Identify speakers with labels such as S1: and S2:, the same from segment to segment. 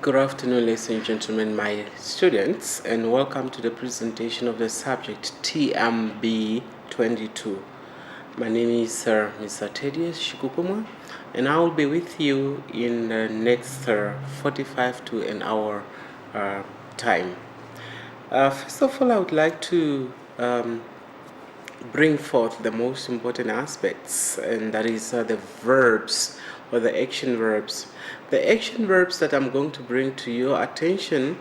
S1: Good afternoon, ladies and gentlemen, my students, and welcome to the presentation of the subject TMB22. My name is Mr. Thaddeus Shikupuma, and I will be with you in the next 45 to an hour time. First of all, I would like to bring forth the most important aspects, and that is the verbs or the action verbs. The action verbs that I'm going to bring to your attention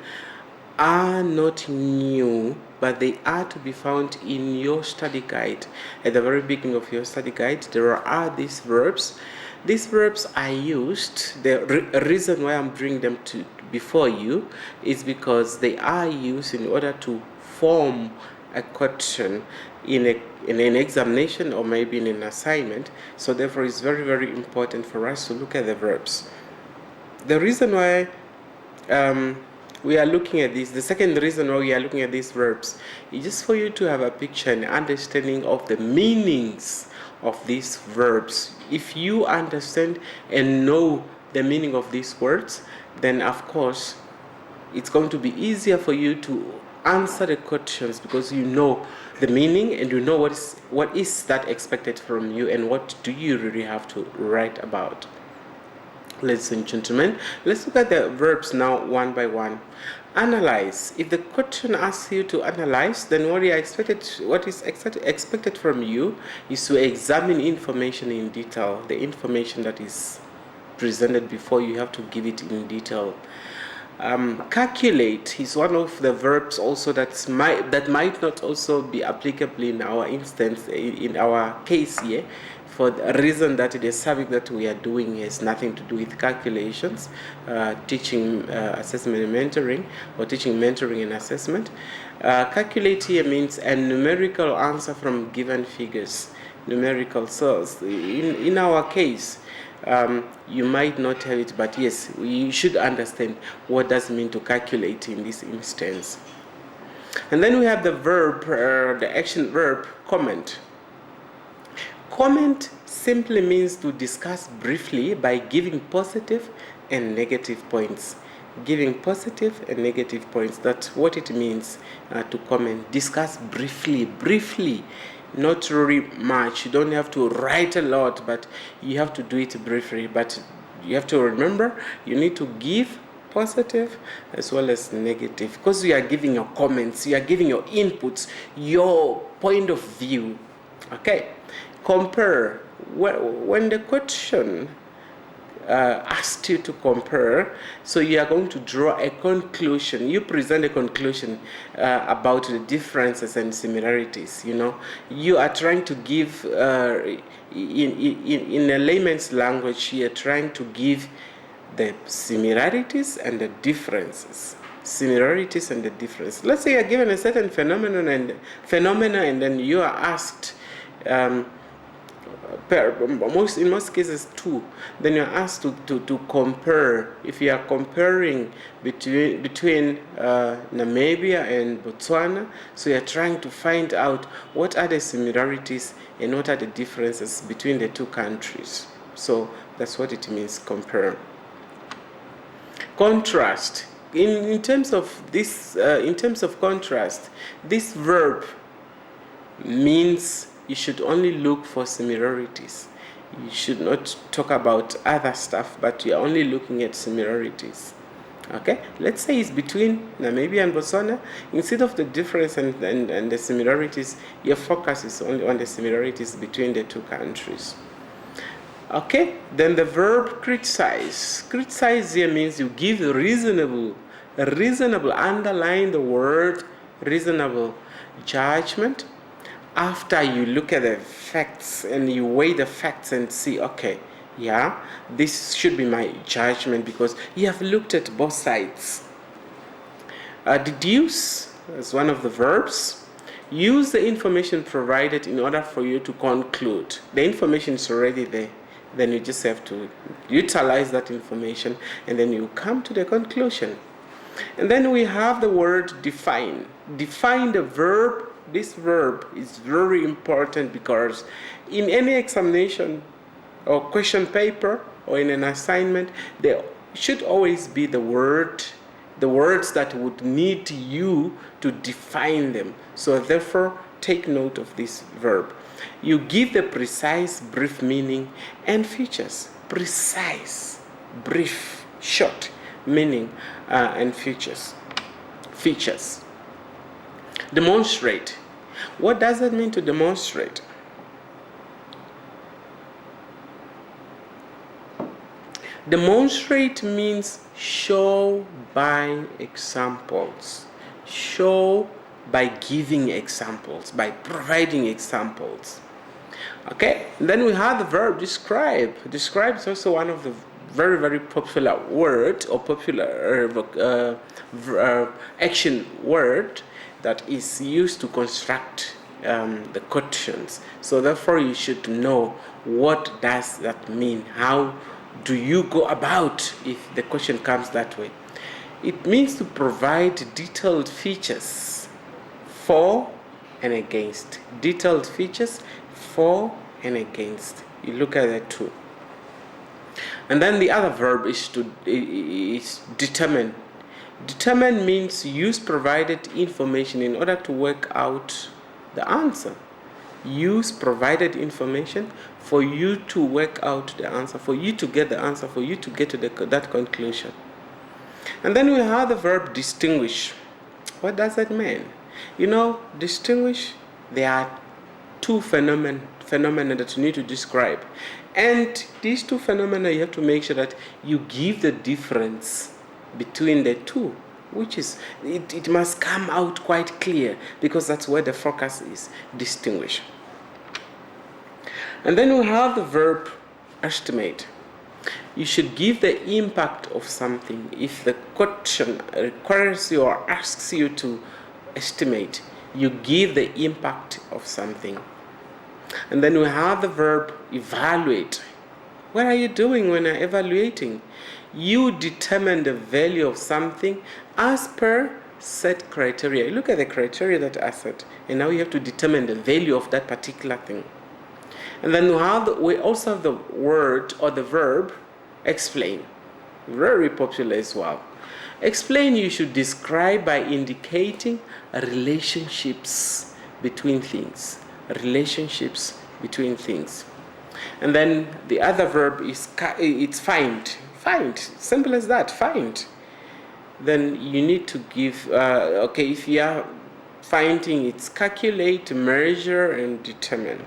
S1: are not new, but they are to be found in your study guide. At the very beginning of your study guide, there are these verbs. These verbs are used. The reason why I'm bringing them before you is because they are used in order to form a question in an examination or maybe in an assignment. So therefore it's very, very important for us to look at the verbs. The reason why we are looking at this, the second reason why we are looking at these verbs is just for you to have a picture and understanding of the meanings of these verbs. If you understand and know the meaning of these words, then of course it's going to be easier for you to answer the questions because you know the meaning and you know what is that expected from you and what do you really have to write about. Ladies and gentlemen, let's look at the verbs now one by one. Analyze. If the question asks you to analyze, then what is expected from you is to examine information in detail. The information that is presented before you have to give it in detail. Calculate is one of the verbs also that might not also be applicable in our instance, in our case here, for the reason that the subject that we are doing has nothing to do with calculations, teaching assessment and mentoring, or teaching mentoring and assessment. Calculate here means a numerical answer from given figures, numerical source. In our case, you might not have it, but yes, you should understand what does it mean to calculate in this instance. And then we have the verb, the action verb, comment. Comment simply means to discuss briefly by giving positive and negative points. Giving positive and negative points, that's what it means to comment. Discuss briefly. Not really much. You don't have to write a lot, but you have to do it briefly. But you have to remember, you need to give positive as well as negative, because you are giving your comments, you are giving your inputs, your point of view. Okay, compare. When the question asked you to compare, so you are going to draw a conclusion. You present a conclusion about the differences and similarities. You are trying to give in a layman's language, you are trying to give the similarities and the differences. Similarities and the difference. Let's say you are given a certain phenomenon, and then you are asked in most cases two, then you're asked to compare. If you are comparing between Namibia and Botswana, so you're trying to find out what are the similarities and what are the differences between the two countries. So that's what it means, compare. Contrast. In terms of this, in terms of contrast, this verb means you should only look for similarities. You should not talk about other stuff, but you are only looking at similarities. Okay? Let's say it's between Namibia and Botswana. Instead of the difference and the similarities, your focus is only on the similarities between the two countries. Okay? Then the verb criticize. Criticize here means you give reasonable, underline the word reasonable judgment. After you look at the facts and you weigh the facts and see, okay, yeah, this should be my judgment because you have looked at both sides. Deduce is one of the verbs. Use the information provided in order for you to conclude. The information is already there. Then you just have to utilize that information and then you come to the conclusion. And then we have the word define. Define the verb. This verb is very important because in any examination or question paper or in an assignment, they It should always be the words that would need you to define them. So therefore, take note of this verb. You give the precise, brief meaning and features. Precise, brief, short meaning and features. Demonstrate. What does it mean to demonstrate? Demonstrate means show by examples. Show by giving examples, by providing examples. Okay, and then we have the verb describe. Describe is also one of the very, very popular word or popular action word that is used to construct the quotations. So therefore you should know what does that mean. How do you go about if the question comes that way? It means to provide detailed features for and against. Detailed features for and against. You look at that too. And then the other verb is determine. Determine means use provided information in order to work out the answer. Use provided information for you to work out the answer, for you to get the answer, for you to get to that conclusion. And then we have the verb distinguish. What does that mean? Distinguish, there are two phenomena that you need to describe. And these two phenomena, you have to make sure that you give the difference between the two, which is, it must come out quite clear, because that's where the focus is. Distinguish. And then we have the verb estimate. You should give the impact of something. If the question requires you or asks you to estimate, you give the impact of something. And then we have the verb evaluate. What are you doing when you're evaluating? You determine the value of something as per set criteria. You look at the criteria that are set, and now you have to determine the value of that particular thing. And then we also have the word or the verb explain. Very popular as well. Explain, you should describe by indicating relationships between things. Relationships between things. And then the other verb is it's find. Find. Simple as that. Find. Then you need to give, if you are finding, it's calculate, measure, and determine.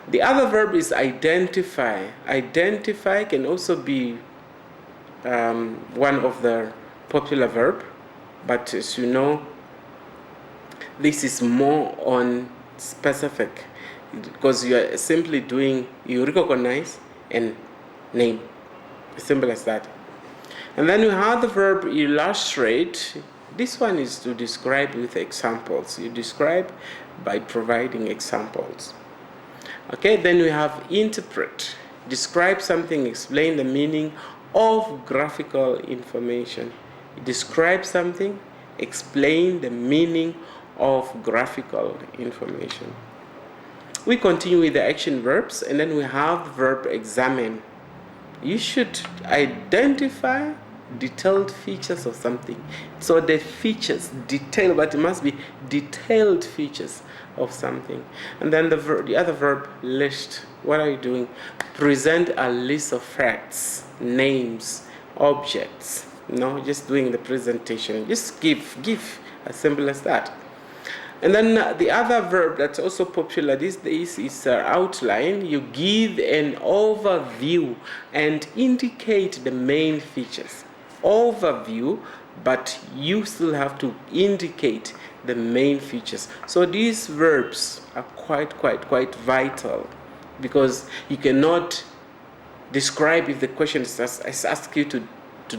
S1: The other verb is identify. Identify can also be one of the popular verb, but as you know, this is more on specific, because you are simply you recognize and name. Simple as that. And then you have the verb illustrate. This one is to describe with examples. You describe by providing examples. Okay, then we have interpret. Describe something, explain the meaning of graphical information. Describe something, explain the meaning of graphical information. We continue with the action verbs, and then we have the verb examine. You should identify detailed features of something. So the features, detail, but it must be detailed features of something. And then the other verb, list. What are you doing? Present a list of facts, names, objects. Just doing the presentation. Just give as simple as that. And then the other verb that's also popular these days is outline. You give an overview and indicate the main features. Overview, but you still have to indicate the main features. So these verbs are quite vital, because you cannot describe if the question is asked you to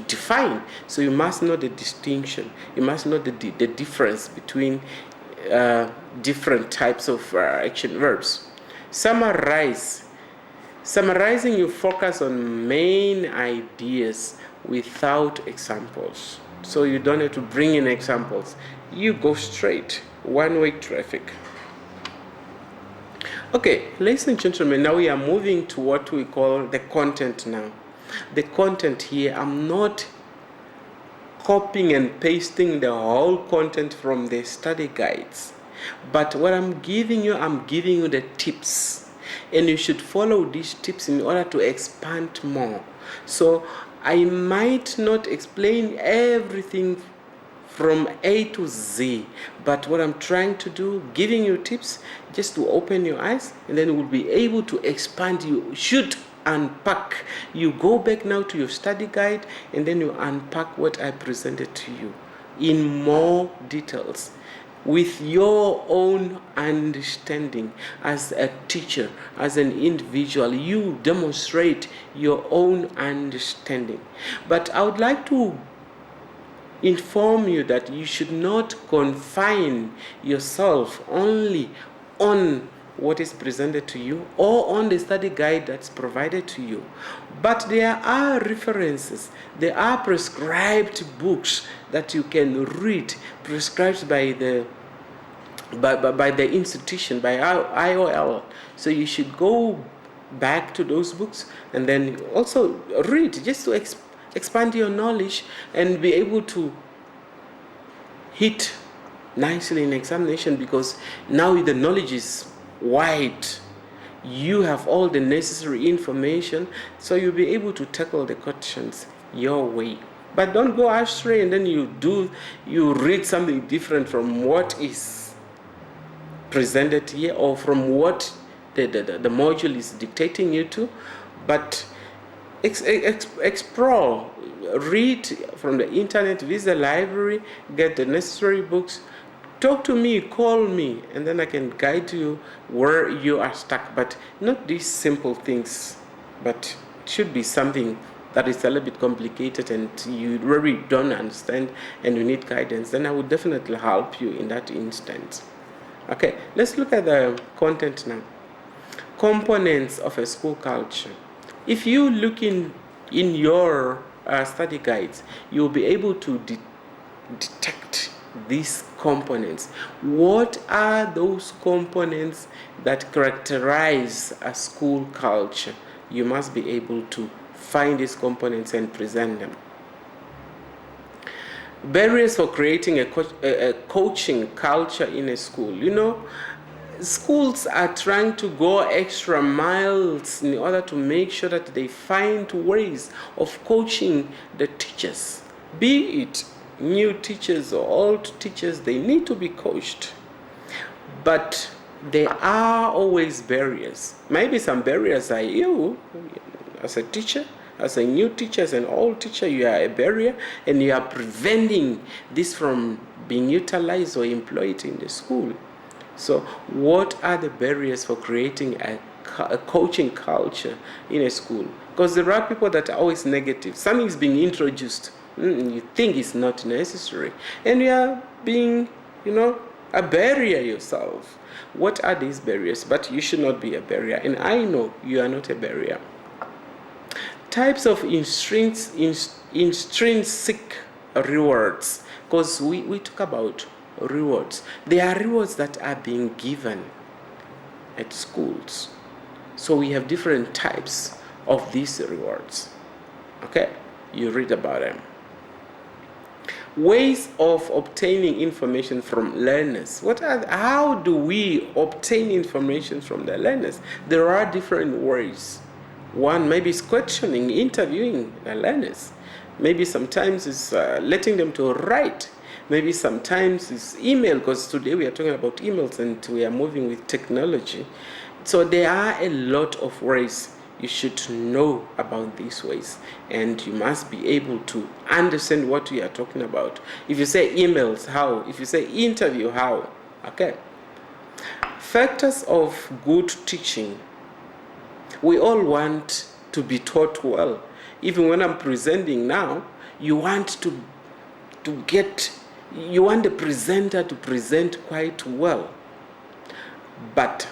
S1: define. So you must know the distinction. You must know the difference between different types of action verbs. Summarize. Summarizing, you focus on main ideas without examples. So you don't have to bring in examples. You go straight, one-way traffic. Okay, ladies and gentlemen, now we are moving to what we call the content now. the content here, I'm not copying and pasting the whole content from the study guides. But what I'm giving you the tips. And you should follow these tips in order to expand more. So I might not explain everything from A to Z, but what I'm trying to do, giving you tips just to open your eyes, and then we'll be able to expand. You should unpack. You go back now to your study guide, and then you unpack what I presented to you in more details with your own understanding. As a teacher, as an individual, you demonstrate your own understanding. But I would like to inform you that you should not confine yourself only on what is presented to you or on the study guide that's provided to you. But there are references, there are prescribed books that you can read, prescribed by the institution, by IOL. So you should go back to those books and then also read, just to expand your knowledge and be able to hit nicely in examination, because now the knowledge is wide. You have all the necessary information, so you'll be able to tackle the questions your way. But don't go astray and then you read something different from what is presented here or from what the module is dictating you to. But explore, read from the internet, visit the library, get the necessary books, talk to me, call me, and then I can guide you where you are stuck. But not these simple things, but it should be something that is a little bit complicated and you really don't understand and you need guidance. Then I would definitely help you in that instance. Okay, let's look at the content now. Components of a school culture. If you look in your study guides, you'll be able to detect these components. What are those components that characterize a school culture? You must be able to find these components and present them. Barriers for creating a coaching culture in a school. You know, schools are trying to go extra miles in order to make sure that they find ways of coaching the teachers. Be it new teachers or old teachers, they need to be coached. But there are always barriers. Maybe some barriers are you as a teacher, as a new teacher, as an old teacher, you are a barrier and you are preventing this from being utilized or employed in the school. So what are the barriers for creating a coaching culture in a school? Because there are people that are always negative. Something is being introduced, you think it's not necessary, and you are being, a barrier yourself. What are these barriers? But you should not be a barrier, and I know you are not a barrier. Types of intrinsic rewards, because we talk about rewards. There are rewards that are being given at schools. So we have different types of these rewards. Okay, you read about them. Ways of obtaining information from learners. How do we obtain information from the learners? There are different ways. One maybe is questioning, interviewing the learners. Maybe sometimes it's letting them to write. Maybe sometimes it's email, because today we are talking about emails and we are moving with technology. So there are a lot of ways. You should know about these ways, and you must be able to understand what we are talking about. If you say emails, how? If you say interview, how? Okay. Factors of good teaching. We all want to be taught well. Even when I'm presenting now, you want you want the presenter to present quite well. But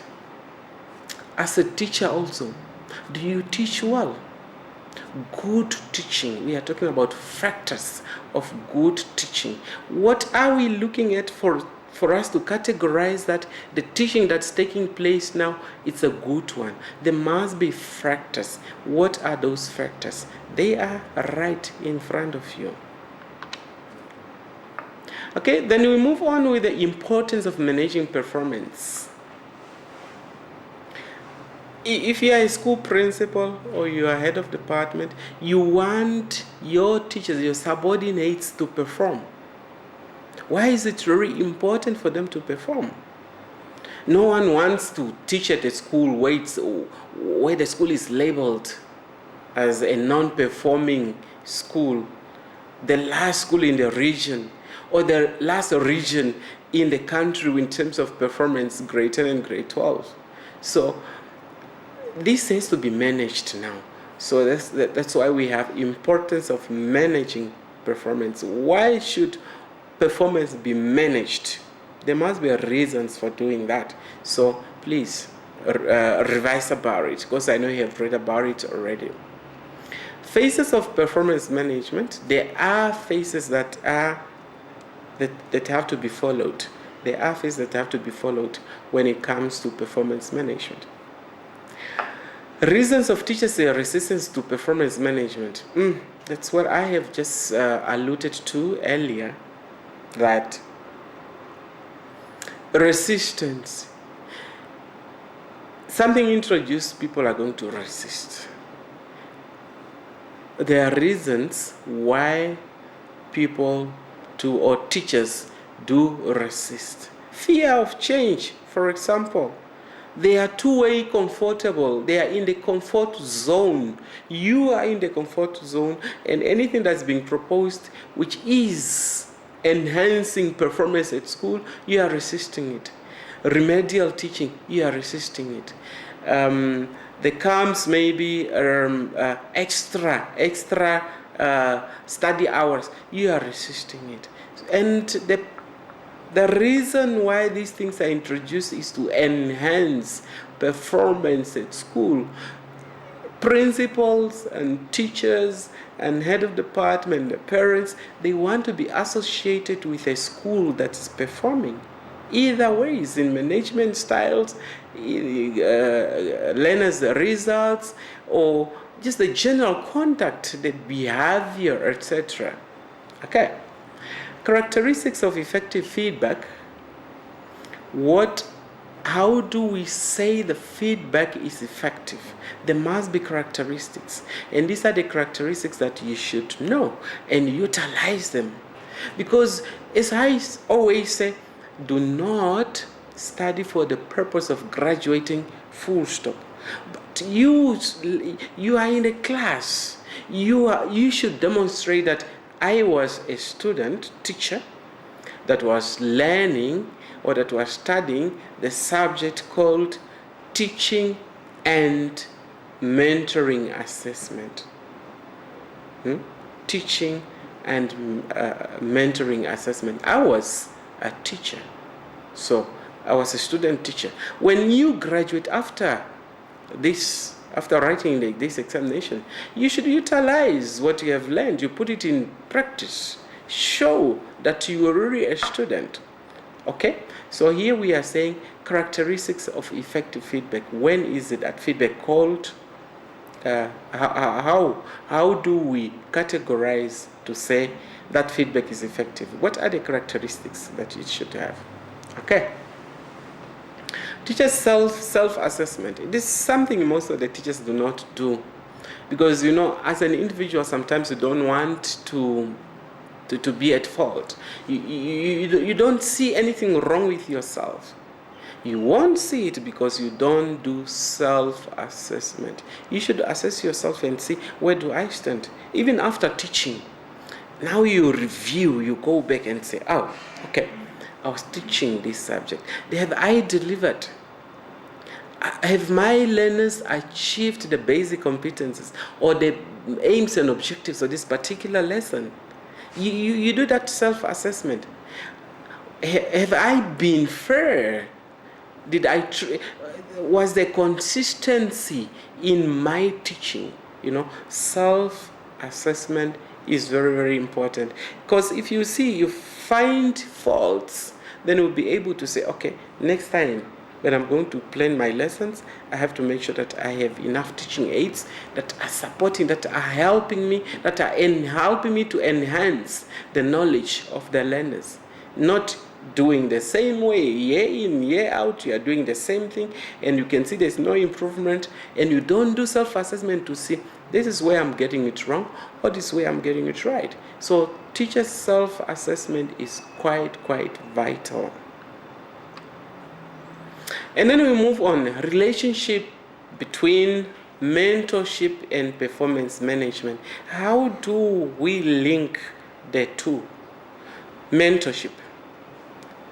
S1: as a teacher also, do you teach well? Good teaching. We are talking about factors of good teaching. What are we looking at for for us to categorize that the teaching that's taking place now, it's a good one. There must be factors. What are those factors? They are right in front of you. Okay, then we move on with the importance of managing performance. If you are a school principal or you are head of department, you want your teachers, your subordinates to perform. Why is it very important for them to perform? No one wants to teach at a school where the school is labeled as a non-performing school, the last school in the region, or the last region in the country in terms of performance, grade 10 and grade 12. So this has to be managed now. So that's why we have importance of managing performance. Why should performance be managed? There must be reasons for doing that. So please revise about it, because I know you have read about it already. Phases of performance management. There are phases that have to be followed. There are phases that have to be followed when it comes to performance management. Reasons of teachers' resistance to performance management. That's what I have just alluded to earlier. That resistance, something introduced, people are going to resist. There are reasons why people or teachers do resist. Fear of change, for example. They are too comfortable. They are in the comfort zone. You are in the comfort zone, and anything that's being proposed, which is enhancing performance at school, you are resisting it. Remedial teaching, you are resisting it. There comes maybe extra study hours, you are resisting it. And the reason why these things are introduced is to enhance performance at school. Principals and teachers and head of department, the parents, they want to be associated with a school that is performing. Either ways, in management styles, learners' results, or just the general conduct, the behavior, etc. Okay. Characteristics of effective feedback. How do we say the feedback is effective? There must be characteristics. And these are the characteristics that you should know and utilize them. Because as I always say, do not study for the purpose of graduating, full stop. But you are in a class. You should demonstrate that I was a student, teacher, that was learning or that was studying the subject called teaching and mentoring assessment. Teaching and mentoring assessment. I was a teacher. So I was a student teacher. When you graduate after writing this examination, you should utilize what you have learned. You put it in practice. Show that you are really a student. Okay? So here we are saying characteristics of effective feedback. When is it that feedback called? How do we categorize to say that feedback is effective? What are the characteristics that it should have? Okay. Teachers' self-assessment. This is something most of the teachers do not do, because as an individual, sometimes you don't want to be at fault. You don't see anything wrong with yourself. You won't see it because you don't do self-assessment. You should assess yourself and see, where do I stand? Even after teaching, now you review, you go back and say, oh, okay, I was teaching this subject. Have I delivered? Have my learners achieved the basic competencies or the aims and objectives of this particular lesson? You do that self-assessment. Have I been fair? Was there consistency in my teaching? Self-assessment is very, very important. Because if you find faults, then we'll be able to say, okay, next time when I'm going to plan my lessons, I have to make sure that I have enough teaching aids that are supporting, that are helping me, that are helping me to enhance the knowledge of the learners. Not doing the same way, year in, year out, you are doing the same thing, and you can see there's no improvement, and you don't do self-assessment to see, this is where I'm getting it wrong, or this is where I'm getting it right. So teacher's self-assessment is quite vital. And then we move on, relationship between mentorship and performance management. How do we link the two? Mentorship,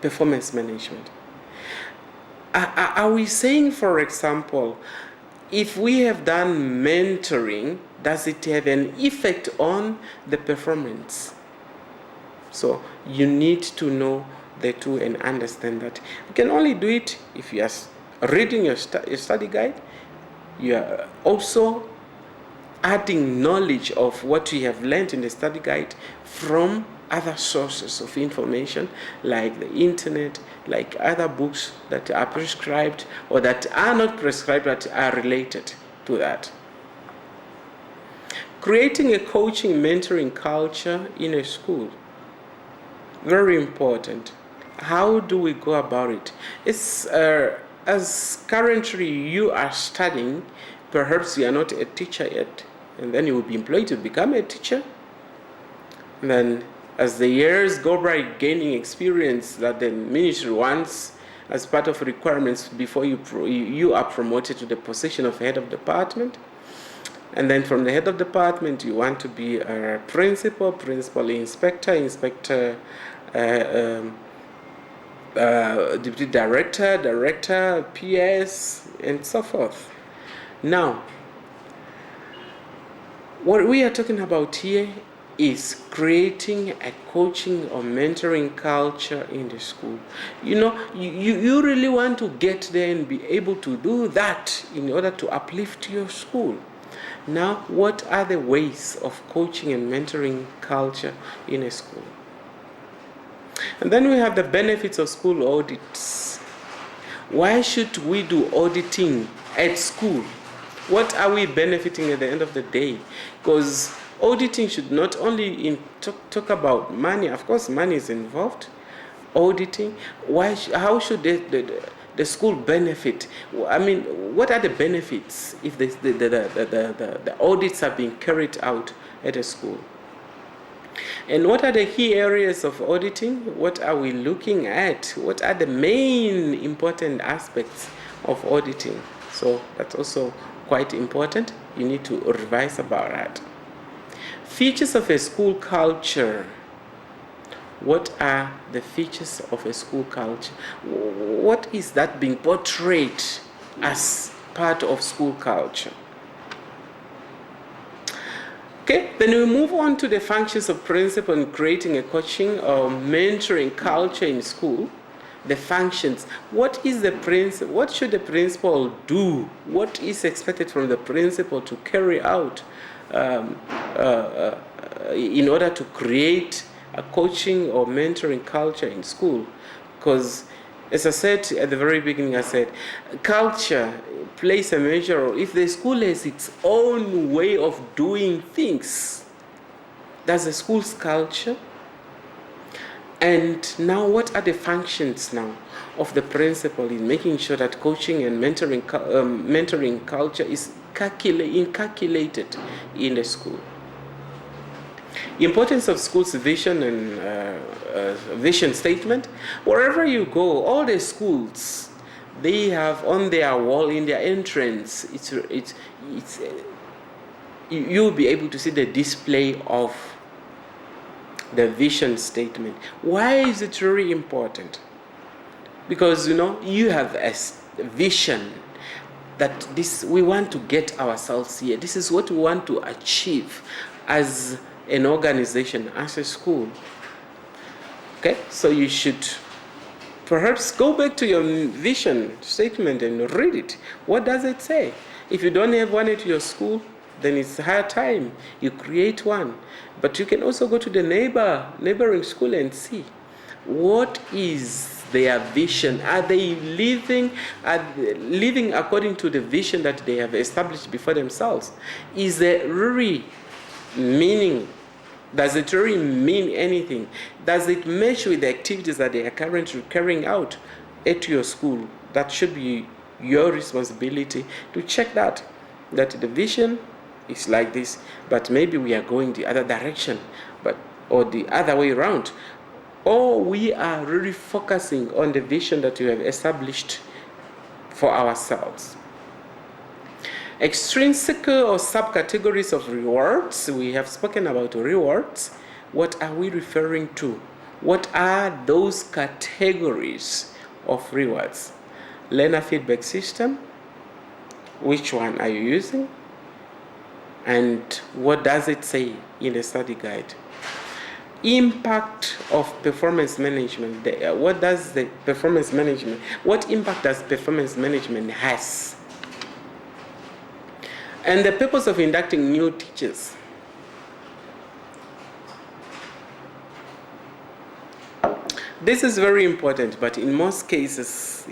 S1: performance management. Are we saying, for example, if we have done mentoring, does it have an effect on the performance? So you need to know the two and understand that. You can only do it if you are reading your study guide. You are also adding knowledge of what you have learned in the study guide from other sources of information, like the internet, like other books that are prescribed or that are not prescribed but are related to that. Creating a coaching mentoring culture in a school. Very important. How do we go about it? It's as currently you are studying, perhaps you are not a teacher yet, and then you will be employed to become a teacher. And then as the years go by, gaining experience that the ministry wants as part of requirements before you are promoted to the position of head of department. And then from the head of department, you want to be a principal, inspector, deputy director, PS, and so forth. Now, what we are talking about here is creating a coaching or mentoring culture in the school. You really want to get there and be able to do that in order to uplift your school. Now, what are the ways of coaching and mentoring culture in a school? And then we have the benefits of school audits. Why should we do auditing at school? What are we benefiting at the end of the day? Because auditing should not only talk about money. Of course, money is involved. Auditing, how should the school benefit? I mean, what are the benefits if the audits are being carried out at a school? And what are the key areas of auditing? What are we looking at? What are the main important aspects of auditing? So that's also quite important. You need to revise about that. Features of a school culture. What are the features of a school culture? What is that being portrayed as part of school culture? Okay, then we move on to the functions of principal in creating a coaching or mentoring culture in school. The functions. What is the principal? What should the principal do? What is expected from the principal to carry out in order to create a coaching or mentoring culture in school? Because, as I said at the very beginning, I said culture plays a major role. If the school has its own way of doing things, that's the school's culture. And now, what are the functions now of the principal in making sure that coaching and mentoring culture is inculcated in the school? Importance of school's vision and vision statement. Wherever you go, all the schools, they have on their wall, in their entrance, you'll be able to see the display of the vision statement. Why is it really important? Because you have a vision that we want to get ourselves here. This is what we want to achieve as an organization, as a school. Okay, so you should perhaps go back to your vision statement and read it. What does it say? If you don't have one at your school, then it's high time you create one. But you can also go to the neighboring school and see what is their vision? Are they living according to the vision that they have established before themselves? Is there really meaning? Does it really mean anything? Does it match with the activities that they are currently carrying out at your school? That should be your responsibility to check that the vision is like this, but maybe we are going the other direction, or the other way around, or we are really focusing on the vision that we have established for ourselves. Extrinsic or subcategories of rewards. We have spoken about rewards. What are we referring to? What are those categories of rewards? Learner feedback system. Which one are you using? And what does it say in the study guide? Impact of performance management. What impact does performance management has? And the purpose of inducting new teachers. This is very important, but in most cases,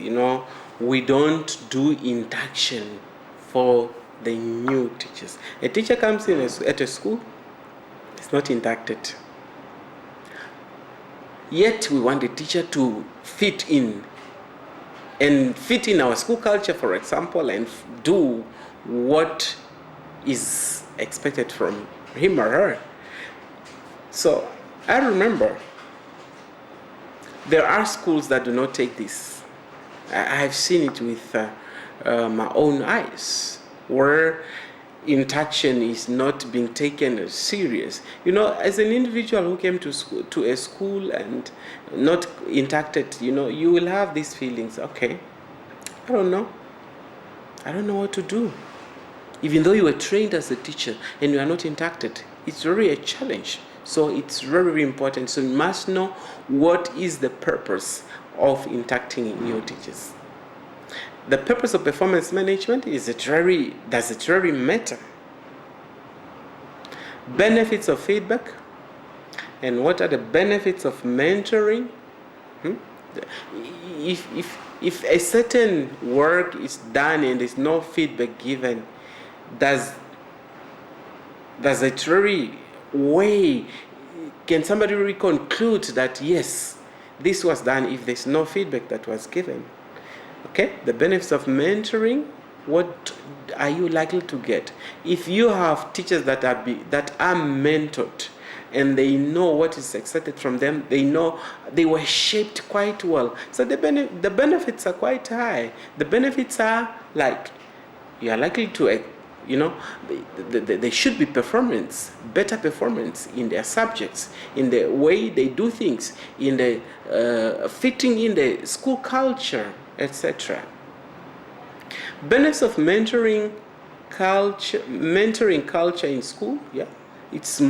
S1: we don't do induction for the new teachers. A teacher comes in at a school, it's not inducted. Yet we want the teacher to fit in our school culture, for example, and do what is expected from him or her. So I remember there are schools that do not take this. I have seen it with my own eyes, where induction is not being taken as serious. As an individual who came to a school and not inducted, you will have these feelings. Okay, I don't know what to do. Even though you were trained as a teacher and you are not inducted, it's really a challenge. So it's very, very important. So you must know what is the purpose of inducting new teachers. The purpose of performance management, does it really matter? Benefits of feedback. And what are the benefits of mentoring? If a certain work is done and there's no feedback given, does it really weigh? Can somebody really conclude that yes, this was done if there's no feedback that was given? Okay, the benefits of mentoring. What are you likely to get if you have teachers that are mentored and they know what is expected from them? They know they were shaped quite well, so the benefits are quite high. The benefits are like you are likely to there should be better performance in their subjects, in the way they do things, in the fitting in the school culture, etc. Benefits of mentoring culture in school. Yeah, it's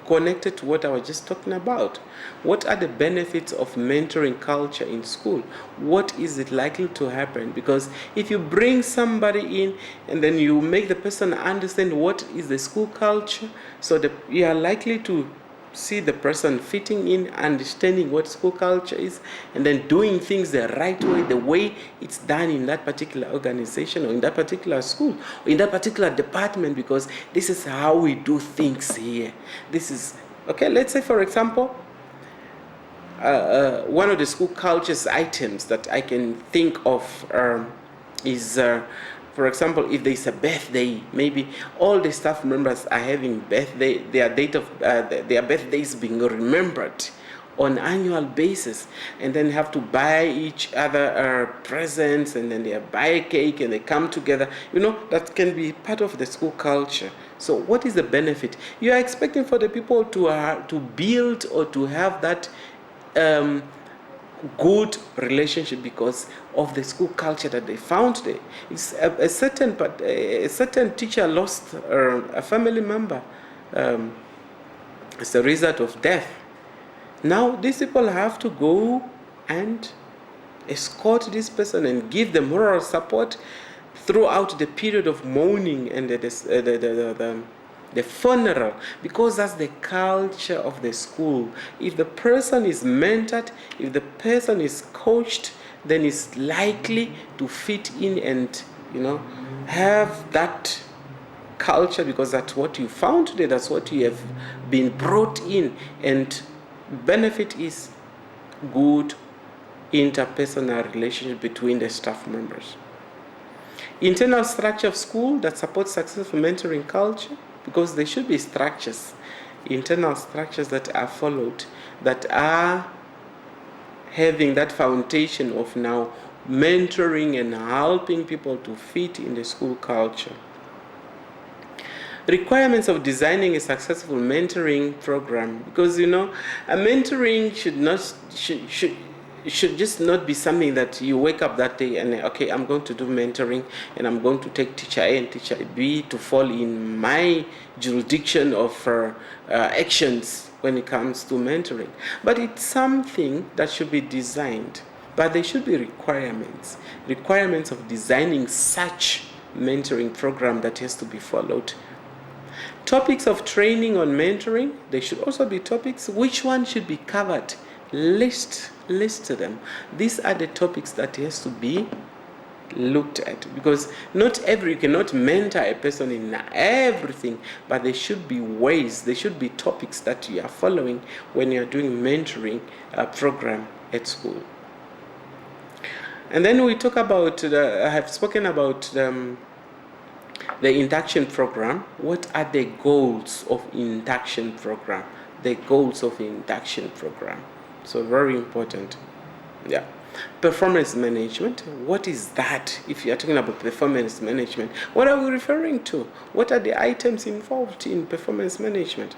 S1: connected to what I was just talking about. What are the benefits of mentoring culture in school? What is it likely to happen? Because if you bring somebody in and then you make the person understand what is the school culture, so you are likely to see the person fitting in, understanding what school culture is, and then doing things the right way, the way it's done in that particular organization or in that particular school or in that particular department, because this is how we do things here. This is, okay, let's say, for example, one of the school cultures items that I can think of is for example, if there's a birthday, maybe all the staff members are having birthday, their birthdays being remembered on an annual basis, and then have to buy each other presents, and then they buy a cake and they come together. That can be part of the school culture. So what is the benefit? You are expecting for the people to build or to have that good relationship because of the school culture that they found there. It's a certain teacher lost a family member as a result of death. Now these people have to go and escort this person and give them moral support throughout the period of mourning and the the funeral, because that's the culture of the school. If the person is mentored, if the person is coached, then it's likely to fit in and, have that culture, because that's what you found today, that's what you have been brought in, and benefit is good interpersonal relationship between the staff members. Internal structure of school that supports successful mentoring culture, because there should be structures, internal structures that are followed, that are having that foundation of now mentoring and helping people to fit in the school culture. Requirements of designing a successful mentoring program, because a mentoring should just not be something that you wake up that day and, okay, I'm going to do mentoring and I'm going to take teacher A and teacher B to fall in my jurisdiction of actions when it comes to mentoring. But it's something that should be designed, but there should be requirements of designing such mentoring program that has to be followed. Topics of training on mentoring, there should also be topics. Which one should be covered? List them. These are the topics that has to be looked at, because you cannot mentor a person in everything, but there should be ways, there should be topics that you are following when you are doing mentoring program at school. And then we talk about, I have spoken about the induction program. What are the goals of induction program? The goals of induction program. So very important. Yeah. Performance management. What is that? If you are talking about performance management, what are we referring to? What are the items involved in performance management?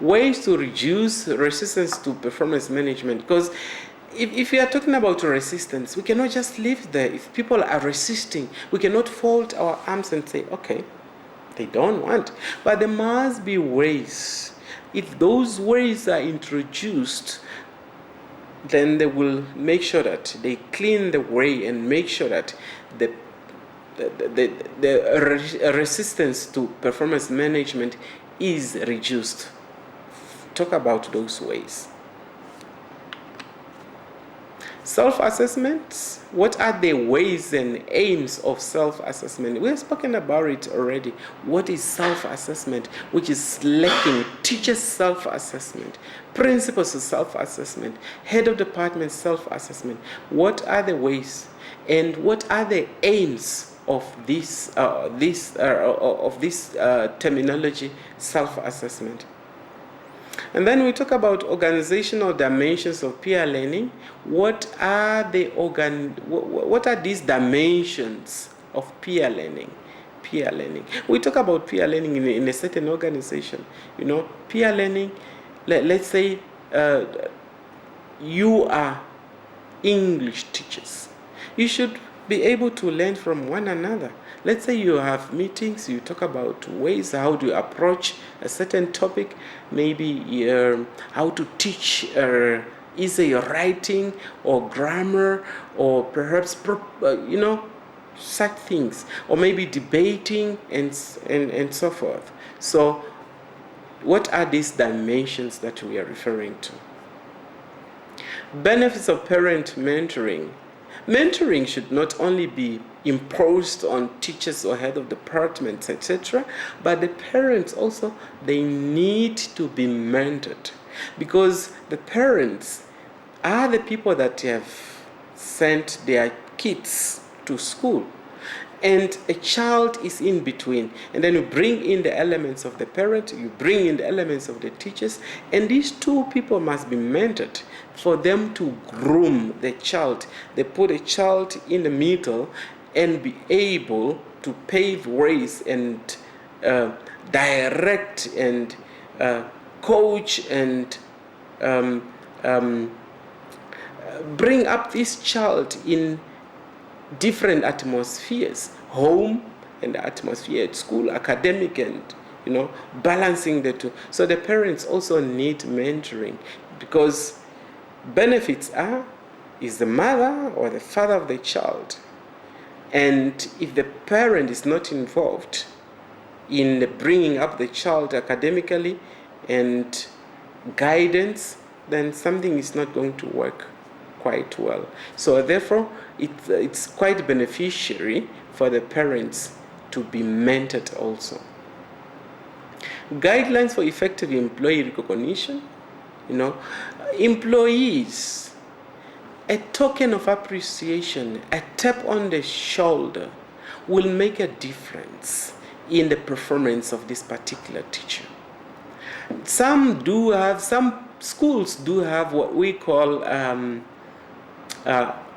S1: Ways to reduce resistance to performance management. Because if we are talking about resistance, we cannot just live there. If people are resisting, we cannot fold our arms and say, okay, they don't want. But there must be ways. If those ways are introduced, then they will make sure that they clean the way and make sure that the resistance to performance management is reduced. Talk about those ways. Self-assessment. What are the ways and aims of self-assessment? We have spoken about it already. What is self-assessment? Which is lacking. Teachers' self-assessment, principals of self-assessment, head of department self-assessment. What are the ways and what are the aims of this terminology, self-assessment? And then we talk about organizational dimensions of peer learning. What are these dimensions of peer learning? Peer learning. We talk about peer learning in a certain organization. Peer learning. Let's say you are English teachers. You should be able to learn from one another. Let's say you have meetings, you talk about ways how to approach a certain topic, maybe how to teach either writing or grammar or perhaps such things, or maybe debating and so forth. So what are these dimensions that we are referring to? Benefits of parent mentoring. Mentoring should not only be imposed on teachers or head of departments, etc., but the parents also, they need to be mentored, because the parents are the people that have sent their kids to school, and a child is in between, and then you bring in the elements of the parent, you bring in the elements of the teachers, and these two people must be mentored for them to groom the child. They put a child in the middle and be able to pave ways and direct and coach and bring up this child in different atmospheres, home and the atmosphere at school, academic, and balancing the two. So the parents also need mentoring, because benefits is the mother or the father of the child, and if the parent is not involved, in bringing up the child academically and guidance, then something is not going to work quite well. So therefore, it's quite beneficiary for the parents to be mentored also. Guidelines for effective employee recognition. Employees, a token of appreciation, a tap on the shoulder will make a difference in the performance of this particular teacher. Some schools do have what we call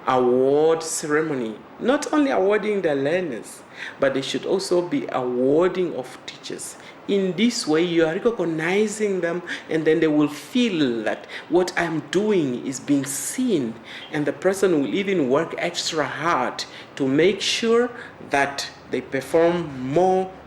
S1: award ceremony. Not only awarding the learners, but they should also be awarding of teachers. In this way, you are recognizing them, and then they will feel that what I'm doing is being seen, and the person will even work extra hard to make sure that they perform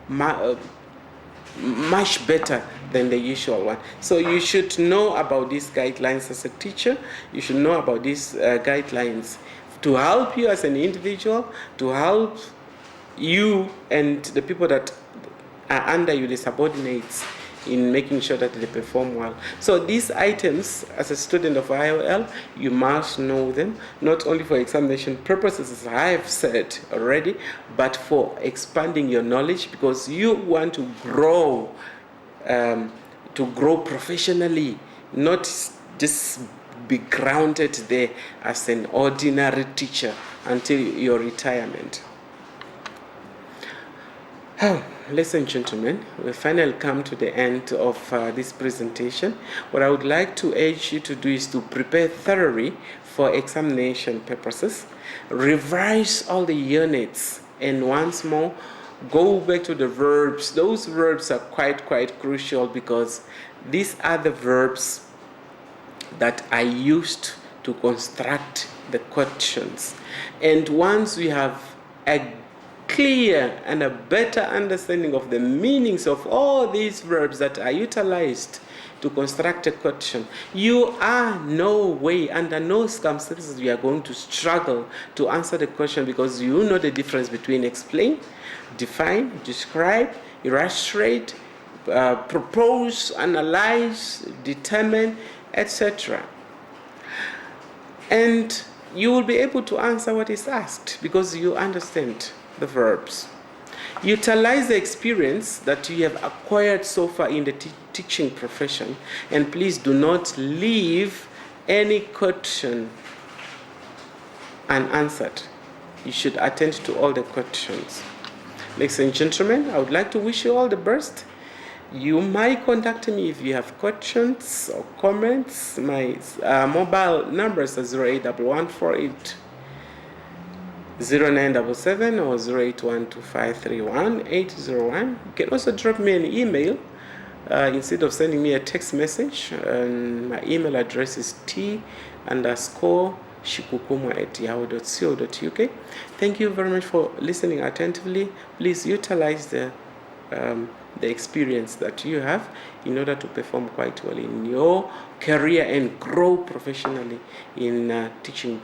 S1: much better than the usual one. So you should know about these guidelines as a teacher. You should know about these guidelines to help you as an individual, to help you and the people that are under you, the subordinates, in making sure that they perform well. So these items, as a student of IOL, you must know them, not only for examination purposes, as I have said already, but for expanding your knowledge, because you want to grow professionally, not just be grounded there as an ordinary teacher until your retirement. Ladies and gentlemen, we finally come to the end of this presentation. What I would like to urge you to do is to prepare thoroughly for examination purposes, revise all the units, and once more, go back to the verbs. Those verbs are quite crucial, because these are the verbs that are used to construct the questions. And once we have a clear and a better understanding of the meanings of all these verbs that are utilized to construct a question, you are no way, under no circumstances, you are going to struggle to answer the question, because you know the difference between explain, define, describe, illustrate, propose, analyze, determine, etc. And you will be able to answer what is asked because you understand the verbs. Utilize the experience that you have acquired so far in the teaching profession, and please do not leave any question unanswered. You should attend to all the questions. Ladies and gentlemen, I would like to wish you all the best. You might contact me if you have questions or comments. My mobile numbers are 08148 0977 or 0812531801. You can also drop me an email instead of sending me a text message. My email address is t_shikukumwa@yahoo.co.uk. Thank you very much for listening attentively. Please utilize the experience that you have in order to perform quite well in your career and grow professionally in teaching